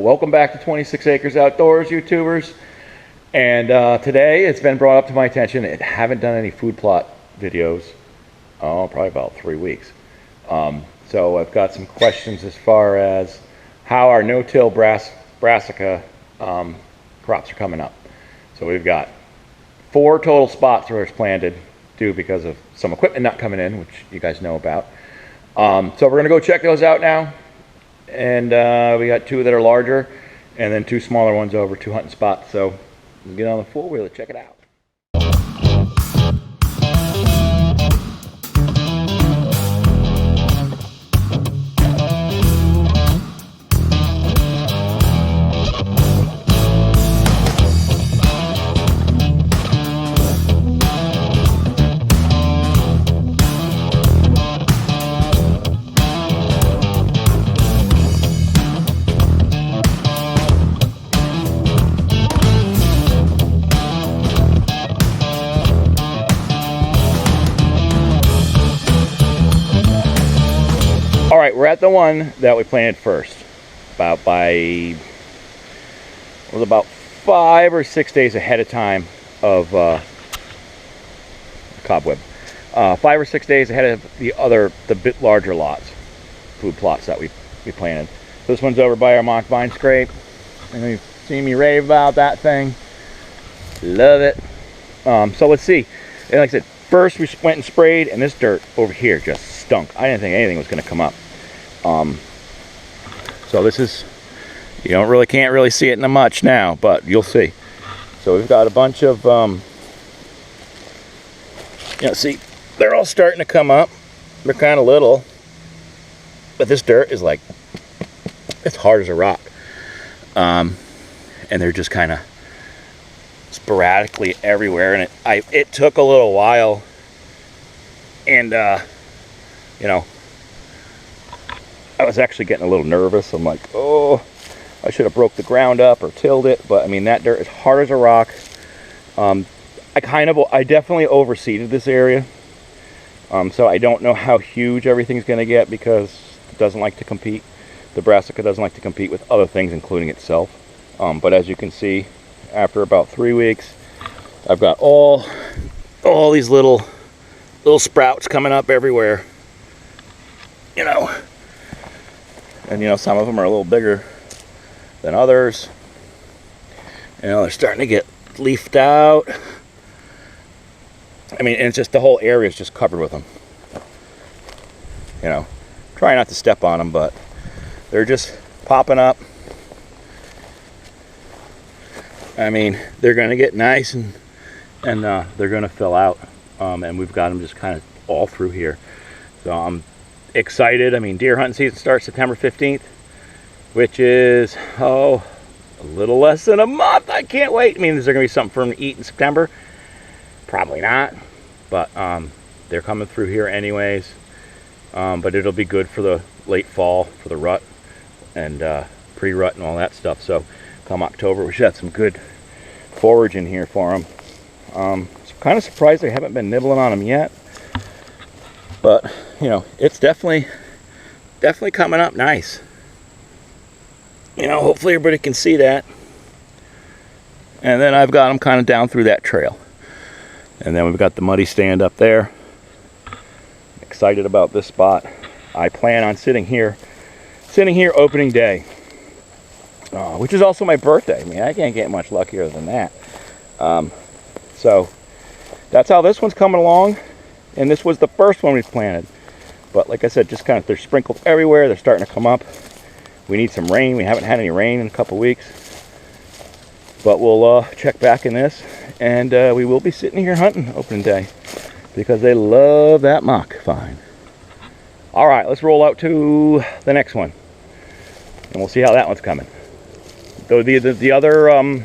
welcome back to 26 Acres Outdoors, YouTubers. And today it's been brought up to my attention. I haven't done any food plot videos, probably about 3 weeks. So I've got some questions as far as how our no-till brassica crops are coming up. So we've got 4 total spots where it's planted, due because of some equipment not coming in, which you guys know about. So we're gonna go check those out now. And we got 2 that are larger and then 2 smaller ones over, 2 hunting spots. So we'll get on the 4-wheeler, check it out. All right, we're at the one that we planted first. About 5 or 6 days ahead of time of cobweb. 5 or 6 days ahead of the bit larger lots, food plots that we planted. This one's over by our mock vine scrape. And you've seen me rave about that thing. Love it. So let's see. And like I said, first we went and sprayed, and this dirt over here just stunk. I didn't think anything was going to come up. So this is, you can't really see it in much now, but you'll see. So we've got a bunch of, see, they're all starting to come up. They're kind of little, but this dirt is like, it's hard as a rock. And they're just kind of sporadically everywhere. And it took a little while, and I was actually getting a little nervous. I'm like, oh, I should have broke the ground up or tilled it. But I mean, that dirt is hard as a rock. I definitely overseeded this area. So I don't know how huge everything's going to get, because it doesn't like to compete. The brassica doesn't like to compete with other things, including itself. But as you can see, after about 3 weeks, I've got all these little sprouts coming up everywhere. And some of them are a little bigger than others. They're starting to get leafed out. I mean, and it's just, the whole area is just covered with them. Try not to step on them, but they're just popping up. I mean, they're going to get nice, and they're going to fill out. And we've got them just kind of all through here. So I'm excited. I mean, deer hunting season starts September 15th, which is, a little less than a month. I can't wait. I mean, is there going to be something for them to eat in September? Probably not, but they're coming through here anyways. But it'll be good for the late fall, for the rut and pre-rut and all that stuff. So come October, we should have some good forage in here for them. I'm kind of surprised they haven't been nibbling on them yet, but it's definitely coming up nice. Hopefully everybody can see that. And then I've got them kind of down through that trail. And then we've got the muddy stand up there. Excited about this spot. I plan on sitting here opening day, which is also my birthday. I mean, I can't get much luckier than that. So that's how this one's coming along. And this was the first one we planted. But like I said, just kind of, they're sprinkled everywhere. They're starting to come up. We need some rain. We haven't had any rain in a couple weeks. But we'll check back in this. And we will be sitting here hunting opening day, because they love that mock vine. All right, let's roll out to the next one. And we'll see how that one's coming. Though the other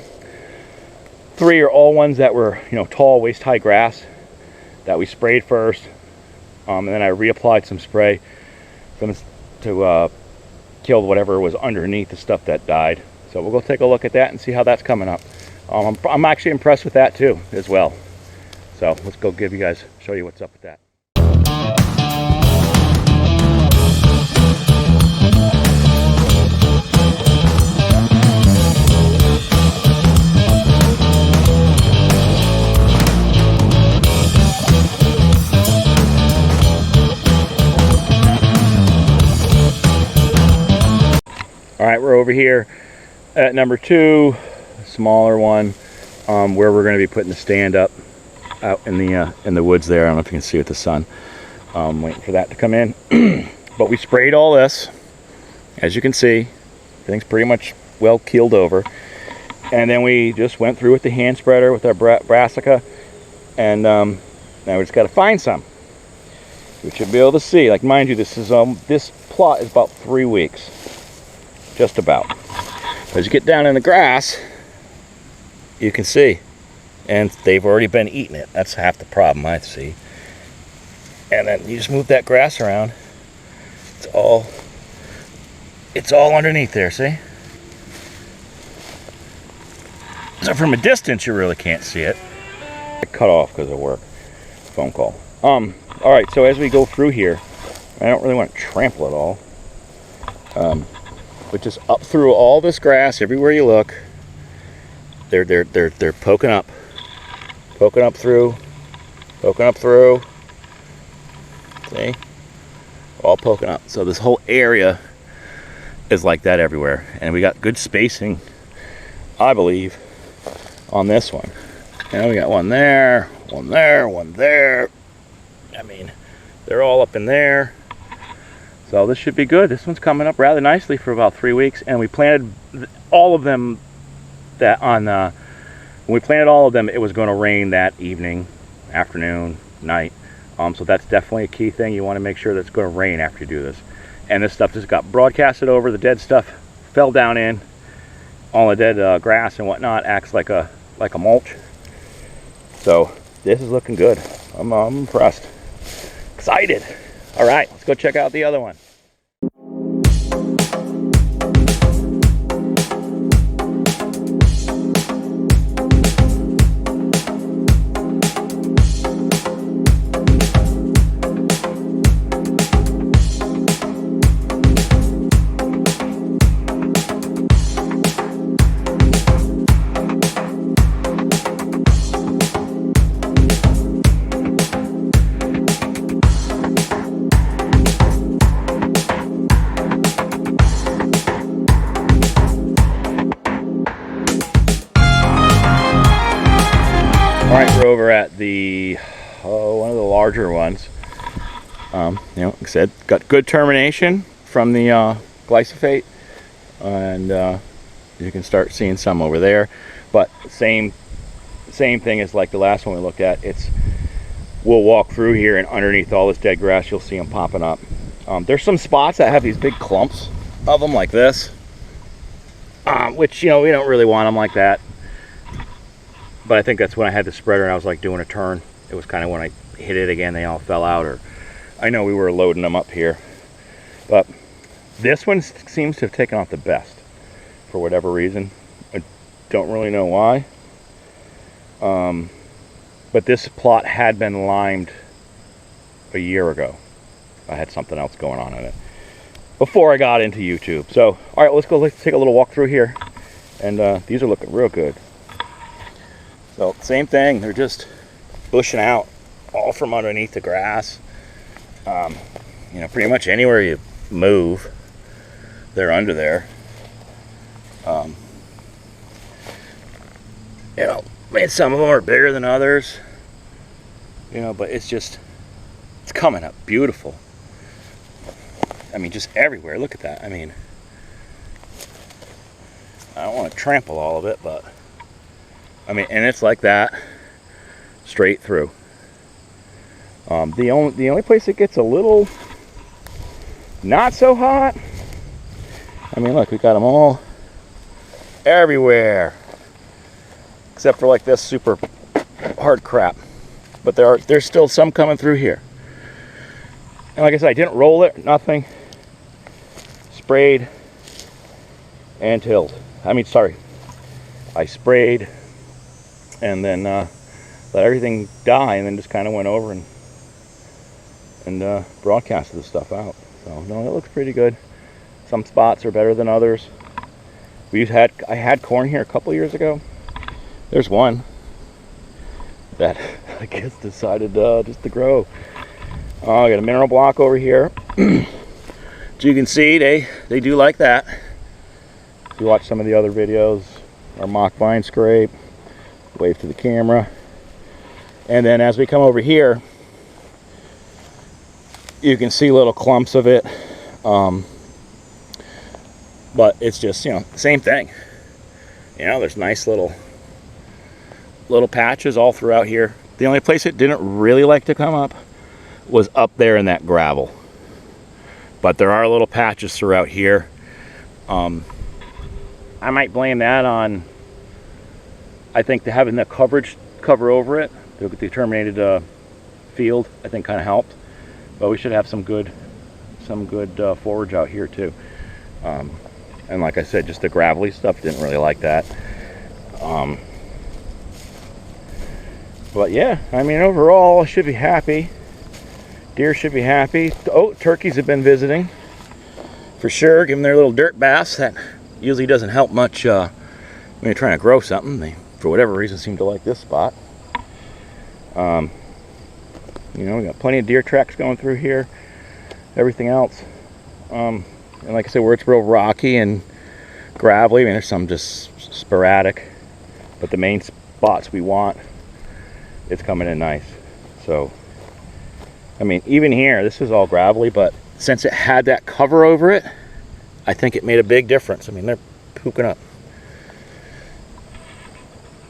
3 are all ones that were, tall, waist-high grass that we sprayed first. And then I reapplied some spray to kill whatever was underneath the stuff that died. So we'll go take a look at that and see how that's coming up. I'm actually impressed with that too, as well. So let's go show you what's up with that. All right, we're over here at number 2, smaller one, where we're going to be putting the stand up out in the woods there. I don't know if you can see with the sun. Waiting for that to come in. But we sprayed all this. As you can see, everything's pretty much well keeled over. And then we just went through with the hand spreader with our brassica. And now we just got to find some. We should be able to see. Like, mind you, this plot is about 3 weeks. Just about. As you get down in the grass, you can see. And they've already been eating it. That's half the problem, I see. And then you just move that grass around. It's all underneath there, see? So from a distance, you really can't see it. I cut off because of work. Phone call. All right, so as we go through here, I don't really want to trample it all. But just up through all this grass, everywhere you look, they're poking up through. See? All poking up. So this whole area is like that everywhere. And we got good spacing, I believe, on this one. And we got one there, one there, one there. I mean, they're all up in there. So this should be good. This one's coming up rather nicely for about 3 weeks. And we planted all of them when we planted all of them, it was going to rain that evening, afternoon, night. So that's definitely a key thing. You want to make sure that it's going to rain after you do this. And this stuff just got broadcasted over. The dead stuff fell down in. All the dead grass and whatnot acts like a mulch. So this is looking good. I'm impressed. Excited. All right, let's go check out the other one. All right, we're over at the one of the larger ones. You know, like I said, got good termination from the glyphosate, and you can start seeing some over there. But same thing as like the last one we looked at. We'll walk through here, and underneath all this dead grass, you'll see them popping up. There's some spots that have these big clumps of them like this, which, you know, we don't really want them like that. But I think that's when I had the spreader and I was like doing a turn. It was kind of when I hit it again, they all fell out. Or I know we were loading them up here. But this one seems to have taken off the best for whatever reason. I don't really know why. But this plot had been limed a year ago. I had something else going on in it before I got into YouTube. So, all right, let's take a little walk through here. And these are looking real good. So same thing, they're just bushing out all from underneath the grass. You know, pretty much anywhere you move, they're under there. You know, I mean, some of them are bigger than others, you know, but it's coming up beautiful. I mean, just everywhere. Look at that. I mean, I don't want to trample all of it, but I mean, and it's like that straight through. The only place it gets a little not so hot, I mean, look, we got them all everywhere, except for like this super hard crap. But there's still some coming through here. And like I said, I didn't roll it, nothing. Sprayed and tilled. I mean, sorry, I sprayed and then let everything die, and then just kind of went over and broadcasted the stuff out. So no, it looks pretty good. Some spots are better than others. I had corn here a couple years ago. There's one that I guess decided just to grow. I got a mineral block over here. As you can see, they do like that. If you watch some of the other videos, our mock vine scrape, wave to the camera. And then as we come over here, you can see little clumps of it. But it's just, you know, same thing. You know, there's nice little patches all throughout here. The only place it didn't really like to come up was up there in that gravel. But there are little patches throughout here. I might blame that on, I think, having the cover over it, the terminated field, I think kind of helped. But we should have some good forage out here too. And like I said, just the gravelly stuff didn't really like that. But yeah, I mean, overall, I should be happy. Deer should be happy. Oh, turkeys have been visiting for sure. Give them their little dirt baths. That usually doesn't help much when you're trying to grow something. They, for whatever reason, seem to like this spot. You know, we got plenty of deer tracks going through here. Everything else. And like I said, where it's real rocky and gravelly, I mean, there's some just sporadic. But the main spots we want, it's coming in nice. So, I mean, even here, this is all gravelly, but since it had that cover over it, I think it made a big difference. I mean, they're pooking up.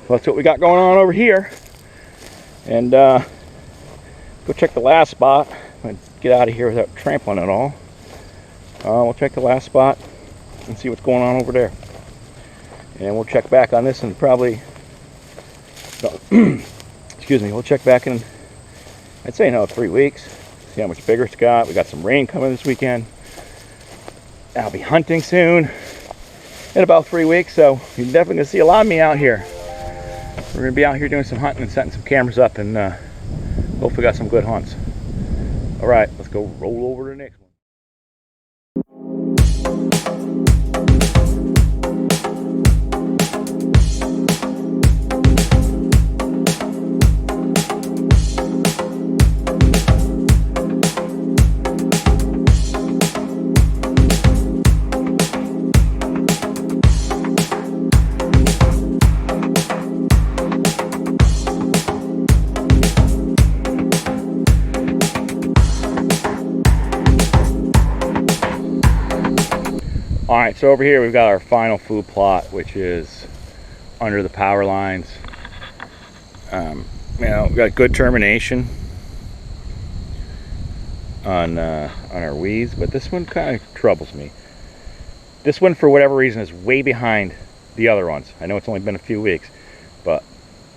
Well, that's what we got going on over here. And go check the last spot. I'm gonna get out of here without trampling it all. We'll check the last spot and see what's going on over there. And we'll check back on this in probably, excuse me, we'll check back in, I'd say, 3 weeks. See how much bigger it's got. We got some rain coming this weekend. I'll be hunting soon in about 3 weeks, so you're definitely gonna see a lot of me out here. We're gonna be out here doing some hunting and setting some cameras up, and hopefully got some good hunts. All right, let's go roll over to the next one. All right, so over here we've got our final food plot, which is under the power lines. You know, we've got good termination on our weeds, but this one kind of troubles me. This one, for whatever reason, is way behind the other ones. I know it's only been a few weeks, but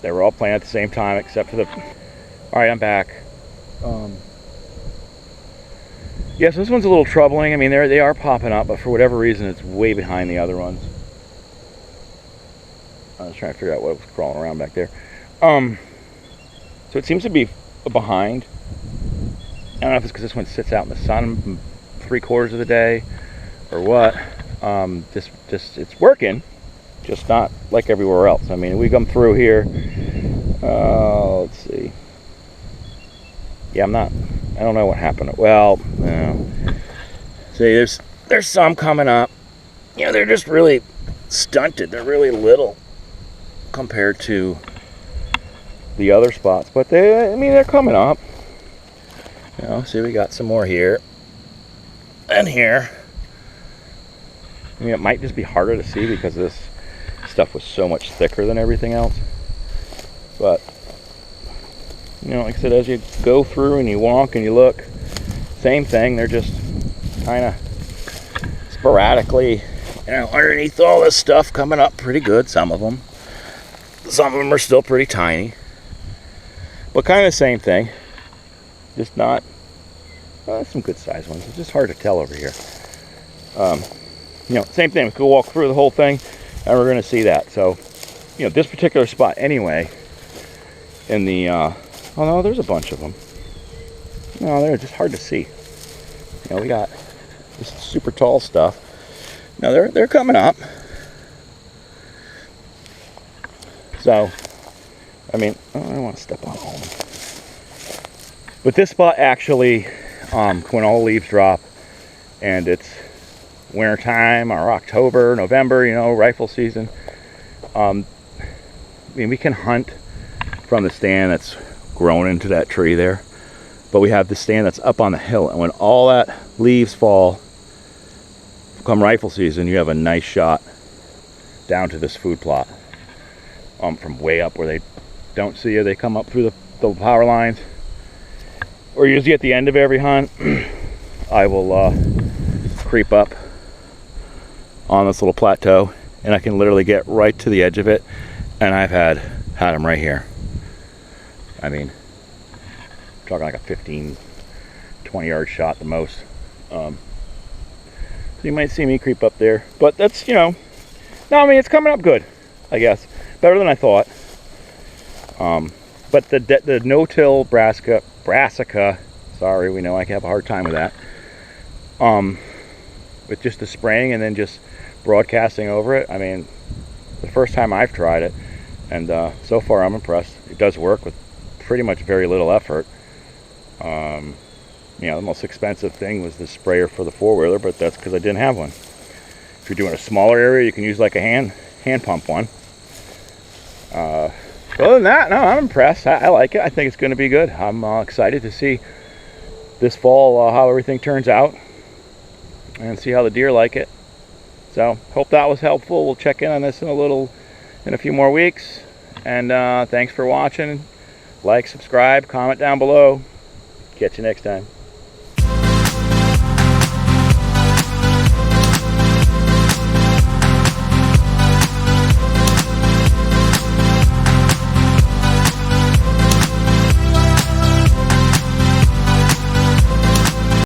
they were all playing at the same time, except for the... All right, I'm back. Yeah, so this one's a little troubling. I mean, they are popping up, but for whatever reason, it's way behind the other ones. I was trying to figure out what was crawling around back there. So it seems to be behind. I don't know if it's because this one sits out in the sun 3/4 of the day or what. Just it's working, just not like everywhere else. I mean, we come through here. Let's see. Yeah, I don't know what happened. Well, see, there's some coming up. You know, they're just really stunted. They're really little compared to the other spots, but I mean, they're coming up. You know, see, we got some more here and here. I mean, it might just be harder to see because this stuff was so much thicker than everything else. But you know, like I said, as you go through and you walk and you look, same thing. They're just kind of sporadically, you know, underneath all this stuff coming up pretty good. Some of them are still pretty tiny, but kind of the same thing. Just not, well, some good sized ones. It's just hard to tell over here. You know, same thing. We could walk through the whole thing and we're going to see that. So, you know, this particular spot anyway, in the, oh no, there's a bunch of them. No, they're just hard to see. You know, we got this super tall stuff. Now they're coming up. So, I mean, I don't want to step on all of them. But this spot actually, when all the leaves drop, and it's winter time or October, November, you know, rifle season. I mean, we can hunt from the stand that's grown into that tree there, but we have the stand that's up on the hill, and when all that leaves fall come rifle season, you have a nice shot down to this food plot from way up where they don't see you. They come up through the power lines, or usually at the end of every hunt I will creep up on this little plateau, and I can literally get right to the edge of it, and I've had them right here. I mean, I'm talking like a 15-20 yard shot the most. So you might see me creep up there, but that's, you know, no, I mean, it's coming up good, I guess, better than I thought. But the no-till brassica, sorry, we know I have a hard time with that. With just the spraying and then just broadcasting over it, I mean, the first time I've tried it, and so far I'm impressed. It does work with pretty much very little effort. You know, the most expensive thing was the sprayer for the four-wheeler, but that's because I didn't have one. If you're doing a smaller area, you can use like a hand pump one. Other than that, no, I'm impressed. I like it. I think it's going to be good. I'm excited to see this fall how everything turns out and see how the deer like it. So hope that was helpful. We'll check in on this in a few more weeks. And thanks for watching. Like, subscribe, comment down below. Catch you next time.